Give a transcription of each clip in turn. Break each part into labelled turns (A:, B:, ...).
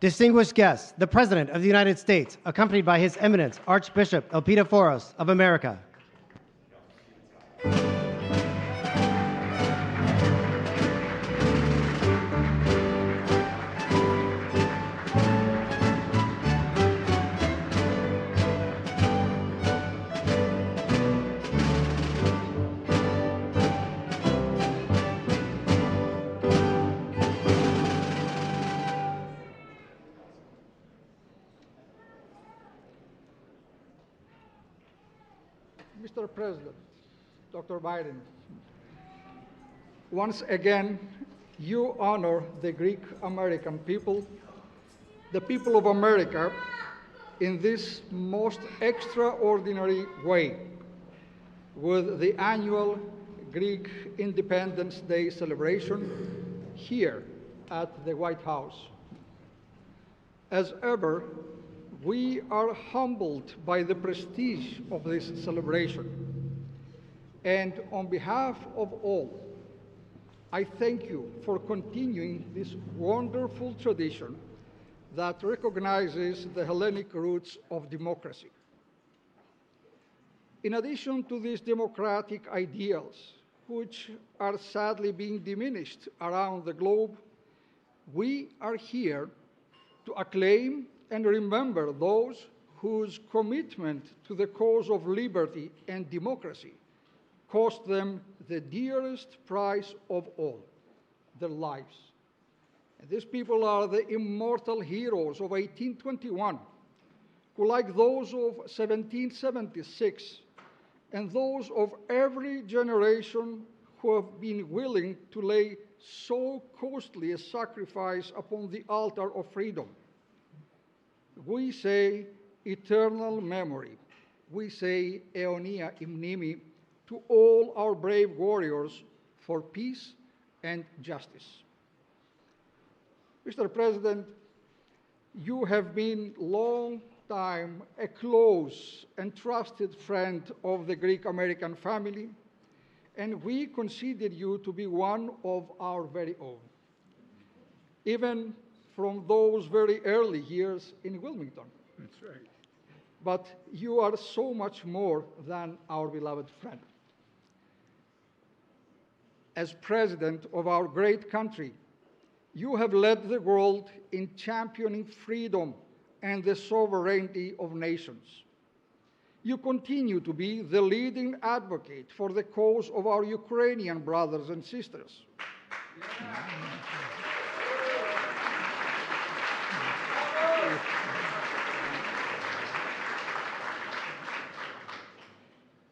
A: Distinguished guests, the President of the United States, accompanied by His Eminence, Archbishop Elpida Foros of America.
B: Mr. President, Dr. Biden, once again, you honor the Greek American people, the people of America, in this most extraordinary way with the annual Greek Independence Day celebration here at the White House. As ever, we are humbled by the prestige of this celebration. And on behalf of all, I thank you for continuing this wonderful tradition that recognizes the Hellenic roots of democracy. In addition to these democratic ideals, which are sadly being diminished around the globe, we are here to acclaim and remember those whose commitment to the cause of liberty and democracy cost them the dearest price of all, their lives. And these people are the immortal heroes of 1821, who, like those of 1776, and those of every generation who have been willing to lay so costly a sacrifice upon the altar of freedom. We say eternal memory. We say Aeonia Mnimi to all our brave warriors for peace and justice. Mr. President, you have been long time a close and trusted friend of the Greek American family, and we consider you to be one of our very own. Even from those very early years in Wilmington.
C: That's right.
B: But you are so much more than our beloved friend. As president of our great country, you have led the world in championing freedom and the sovereignty of nations. You continue to be the leading advocate for the cause of our Ukrainian brothers and sisters. Yeah.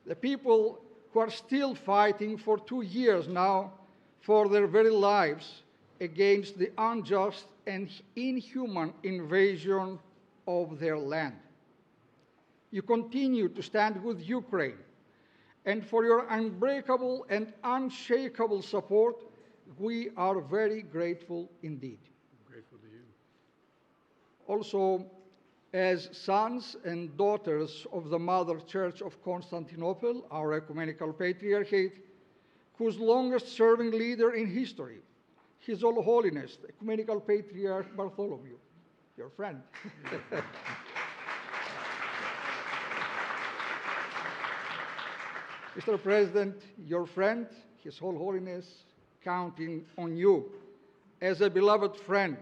B: The people who are still fighting for 2 years now for their very lives against the unjust and inhuman invasion of their land. You continue to stand with Ukraine, and for your unbreakable and unshakable support, we are very grateful indeed.
C: Grateful to you.
B: Also, as sons and daughters of the Mother Church of Constantinople, our ecumenical patriarchate, whose longest-serving leader in history, His Holiness, Ecumenical Patriarch Bartholomew, your friend. Mr. President, your friend, His Holiness, counting on you as a beloved friend.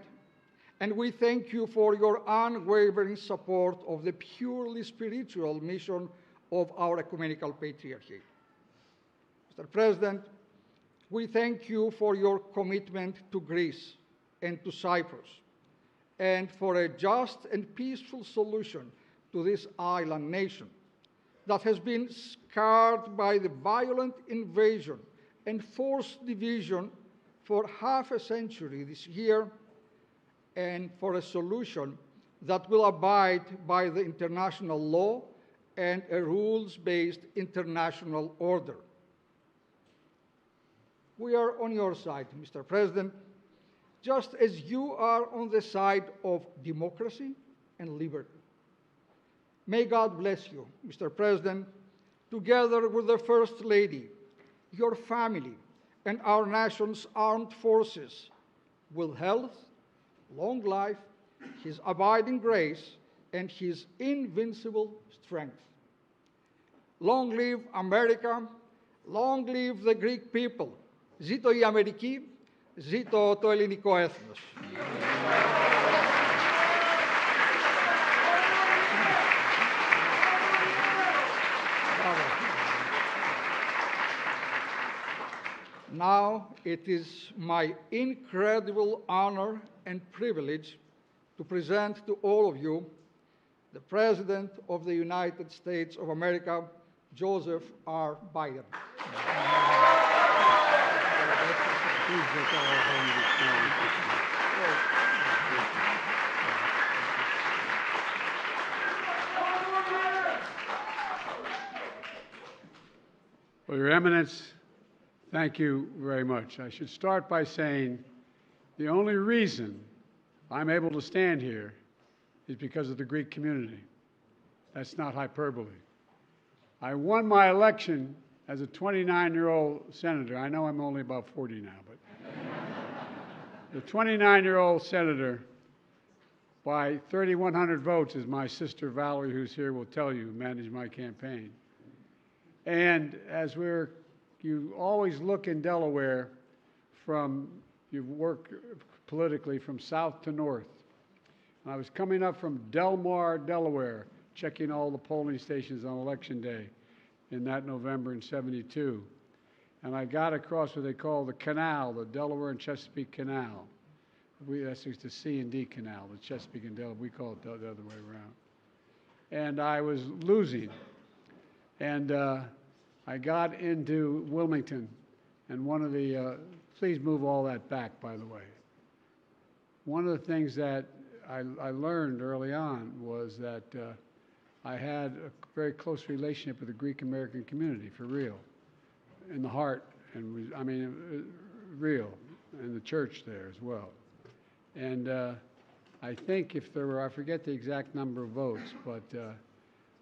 B: And we thank you for your unwavering support of the purely spiritual mission of our Ecumenical Patriarchate. Mr. President, we thank you for your commitment to Greece and to Cyprus, and for a just and peaceful solution to this island nation that has been scarred by the violent invasion and forced division for half a century this year, and for a solution that will abide by the international law and a rules-based international order. We are on your side, Mr. President, just as you are on the side of democracy and liberty. May God bless you, Mr. President, together with the First Lady, your family, and our nation's armed forces, with health, long life, his abiding grace, and his invincible strength. Long live America, long live the Greek people. Ζήτω η Αμερική, ζήτω το ελληνικό έθνος. Now it is my incredible honor and privilege to present to all of you the President of the United States of America, Joseph R. Biden.
C: Well, Your Eminence, thank you very much. I should start by saying the only reason I'm able to stand here is because of the Greek community. That's not hyperbole. I won my election as a 29-year-old senator. I know I'm only about 40 now, but the 29-year-old senator by 3,100 votes, as my sister Valerie, who's here, will tell you, managed my campaign. And as you always look in Delaware you work politically from south to north. And I was coming up from Del Mar, Delaware, checking all the polling stations on Election Day in that November in '72. And I got across what they call the canal, the Delaware and Chesapeake Canal. That's the C&D Canal, the Chesapeake and Delaware. We call it the other way around. And I was losing. And I got into Wilmington, and one of the, please move all that back, by the way. One of the things that I learned early on was that I had a very close relationship with the Greek American community, for real, in the heart, and real, in the church there as well. And I think if there were, I forget the exact number of votes, but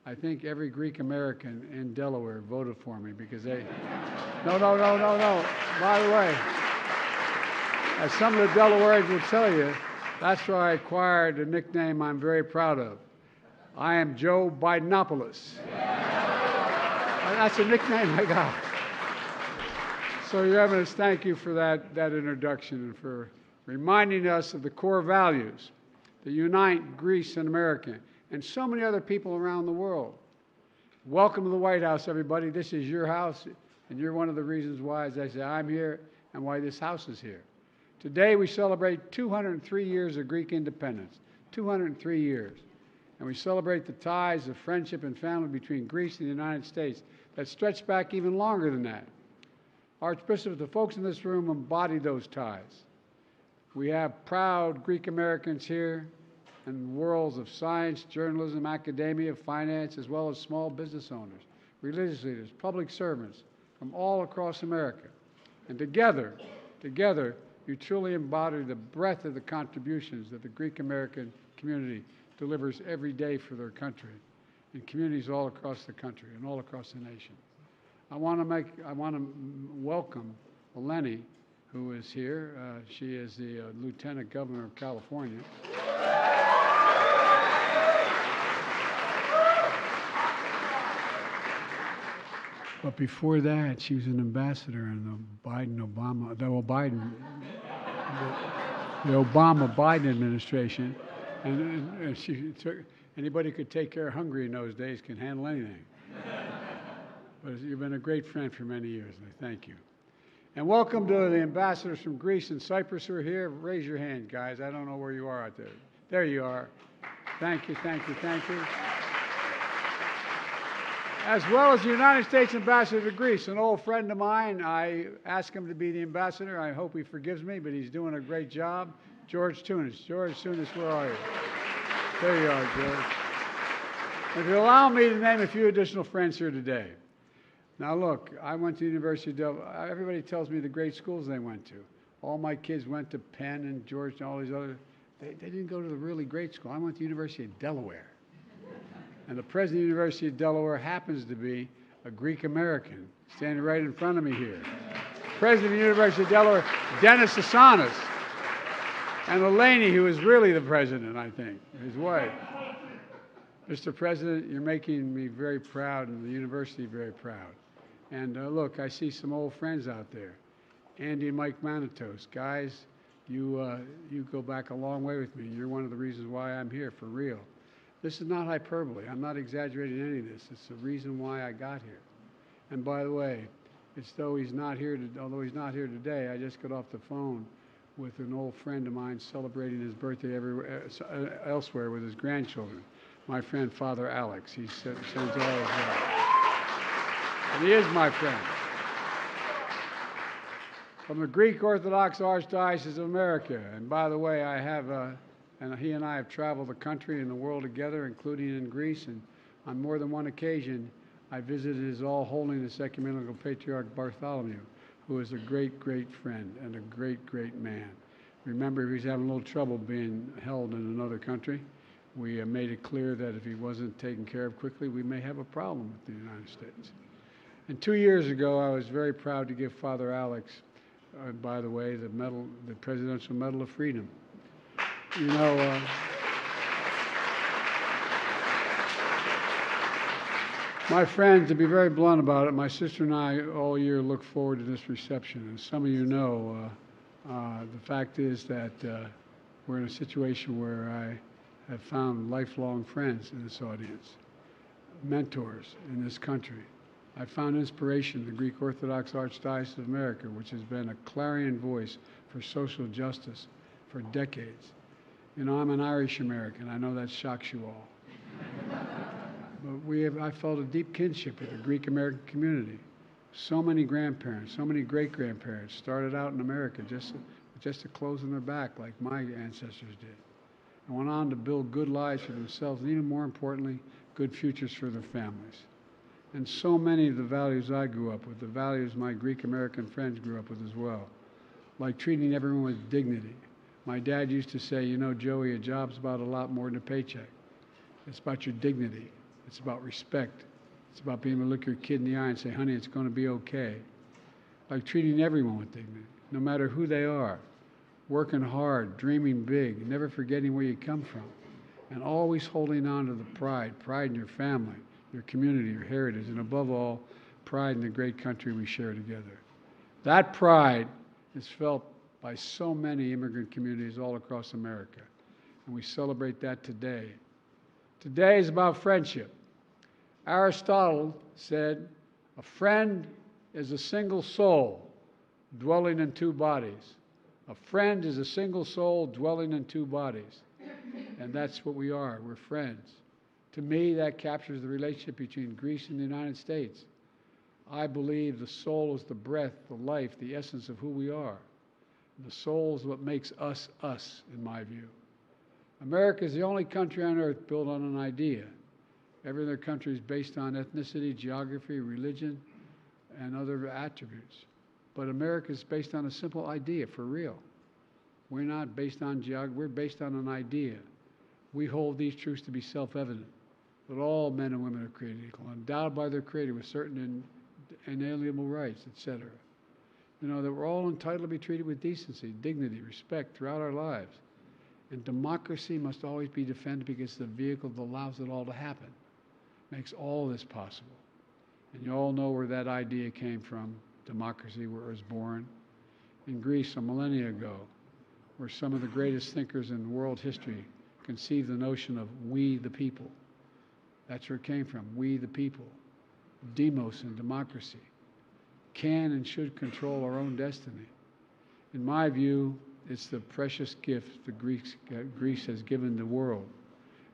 C: I think every Greek American in Delaware voted for me because they, no. By the way, as some of the Delawareans will tell you, that's where I acquired a nickname I'm very proud of. I am Joe Bidenopoulos. That's a nickname I got. So, Your Eminence, thank you for that introduction and for reminding us of the core values that unite Greece and America and so many other people around the world. Welcome to the White House, everybody. This is your house, and you're one of the reasons why, as I say, I'm here and why this house is here. Today, we celebrate 203 years of Greek independence, 203 years. And we celebrate the ties of friendship and family between Greece and the United States that stretch back even longer than that. Archbishop, the folks in this room embody those ties. We have proud Greek Americans here in worlds of science, journalism, academia, finance, as well as small business owners, religious leaders, public servants from all across America. And together, you truly embody the breadth of the contributions that the Greek American community delivers every day for their country in communities all across the country and all across the nation. I want to welcome Eleni, who is here. She is the Lieutenant Governor of California. But before that, she was an ambassador in the Obama-Biden administration. And she took, anybody could take care of Hungary in those days, can handle anything. But you've been a great friend for many years, and I thank you. And welcome to the ambassadors from Greece and Cyprus who are here. Raise your hand, guys. I don't know where you are out there. There you are. Thank you. As well as the United States ambassador to Greece, an old friend of mine. I asked him to be the ambassador. I hope he forgives me, but he's doing a great job. George Tunis. George Tunis, where are you? There you are, George. If you allow me to name a few additional friends here today. Now look, I went to the University of Delaware. Everybody tells me the great schools they went to. All my kids went to Penn and George and all these other. They didn't go to the really great school. I went to the University of Delaware. And the president of the University of Delaware happens to be a Greek American, standing right in front of me here. President of the University of Delaware, Dennis Asanas. and Eleni, who is really the president, I think, his wife. Mr. President, you're making me very proud and the university very proud. And look, I see some old friends out there. Andy and Mike Manitos. Guys, you go back a long way with me. You're one of the reasons why I'm here, for real. This is not hyperbole. I'm not exaggerating any of this. It's the reason why I got here. And by the way, although he's not here today, I just got off the phone with an old friend of mine celebrating his birthday elsewhere with his grandchildren. My friend, Father Alex. He sends all his love. And he is my friend. From the Greek Orthodox Archdiocese of America. And by the way, he and I have traveled the country and the world together, including in Greece. And on more than one occasion, I visited His All Holiness Ecumenical Patriarch Bartholomew, who is a great, great friend and a great, great man. Remember, he's having a little trouble being held in another country. We made it clear that if he wasn't taken care of quickly, we may have a problem with the United States. And 2 years ago, I was very proud to give Father Alex, by the way, the Presidential Medal of Freedom. You know, my friend, to be very blunt about it, my sister and I all year look forward to this reception. And some of you know, the fact is that we're in a situation where I have found lifelong friends in this audience, mentors in this country. I found inspiration in the Greek Orthodox Archdiocese of America, which has been a clarion voice for social justice for decades. You know, I'm an Irish American. I know that shocks you all. But I felt a deep kinship with the Greek American community. So many grandparents, so many great-grandparents started out in America just to close on their back like my ancestors did, and went on to build good lives for themselves, and even more importantly, good futures for their families. And so many of the values I grew up with, the values my Greek American friends grew up with as well, like treating everyone with dignity. My dad used to say, you know, Joey, a job's about a lot more than a paycheck. It's about your dignity. It's about respect. It's about being able to look your kid in the eye and say, honey, it's going to be okay. Like treating everyone with dignity, no matter who they are. Working hard, dreaming big, never forgetting where you come from, and always holding on to the pride in your family, your community, your heritage, and above all, pride in the great country we share together. That pride is felt by so many immigrant communities all across America, and we celebrate that today. Today is about friendship. Aristotle said, a friend is a single soul dwelling in two bodies. A friend is a single soul dwelling in two bodies. And that's what we are. We're friends. To me, that captures the relationship between Greece and the United States. I believe the soul is the breath, the life, the essence of who we are. The soul is what makes us, us, in my view. America is the only country on earth built on an idea. Every other country is based on ethnicity, geography, religion, and other attributes. But America is based on a simple idea, for real. We're not based on geography, we're based on an idea. We hold these truths to be self-evident, that all men and women are created equal, endowed by their Creator with certain inalienable rights, etc. You know, that we're all entitled to be treated with decency, dignity, respect throughout our lives. And democracy must always be defended because it's the vehicle that allows it all to happen, makes all this possible. And you all know where that idea came from, democracy, where it was born. In Greece, a millennia ago, where some of the greatest thinkers in world history conceived the notion of we the people. That's where it came from, we the people. Demos and democracy can and should control our own destiny. In my view, it's the precious gift that Greece has given the world.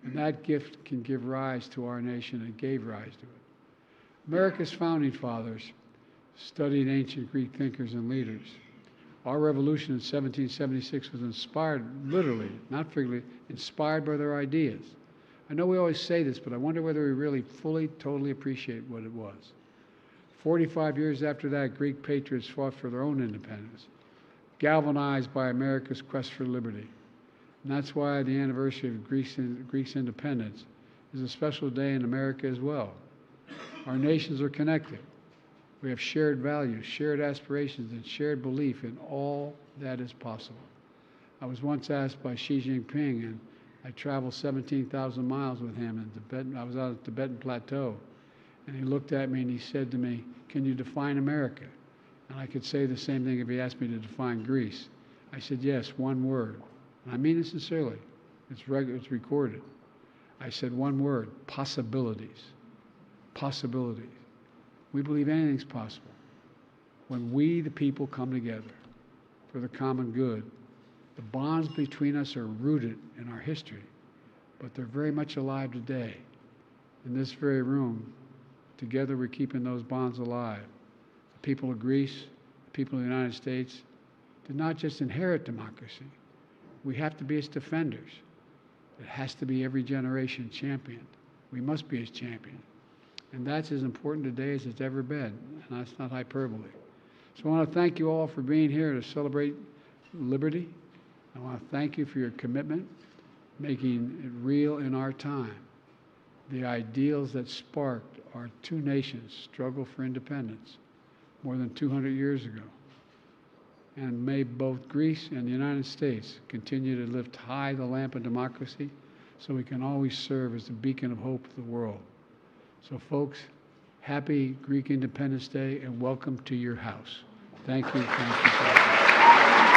C: And that gift can give rise to our nation and gave rise to it. America's founding fathers studied ancient Greek thinkers and leaders. Our revolution in 1776 was inspired, literally, not figuratively, inspired by their ideas. I know we always say this, but I wonder whether we really fully, totally appreciate what it was. 45 years after that, Greek patriots fought for their own independence, galvanized by America's quest for liberty. And that's why the anniversary of Greece's independence is a special day in America as well. Our nations are connected. We have shared values, shared aspirations, and shared belief in all that is possible. I was once asked by Xi Jinping, and I traveled 17,000 miles with him in Tibetan. I was on the Tibetan Plateau, and he looked at me and he said to me, "Can you define America?" And I could say the same thing if he asked me to define Greece. I said, "Yes, one word." And I mean it sincerely. It's recorded. I said one word: possibilities. Possibilities. We believe anything's possible. When we, the people, come together for the common good, the bonds between us are rooted in our history, but they're very much alive today. In this very room, together we're keeping those bonds alive. The people of Greece, the people of the United States, did not just inherit democracy. We have to be its defenders. It has to be every generation championed. We must be its champion. And that's as important today as it's ever been, and that's not hyperbole. So I want to thank you all for being here to celebrate liberty. I want to thank you for your commitment, making it real in our time. The ideals that sparked our two nations' struggle for independence more than 200 years ago. And may both Greece and the United States continue to lift high the lamp of democracy so we can always serve as the beacon of hope for the world. So folks, happy Greek Independence Day and welcome to your house. Thank you. Thank you. Thank you.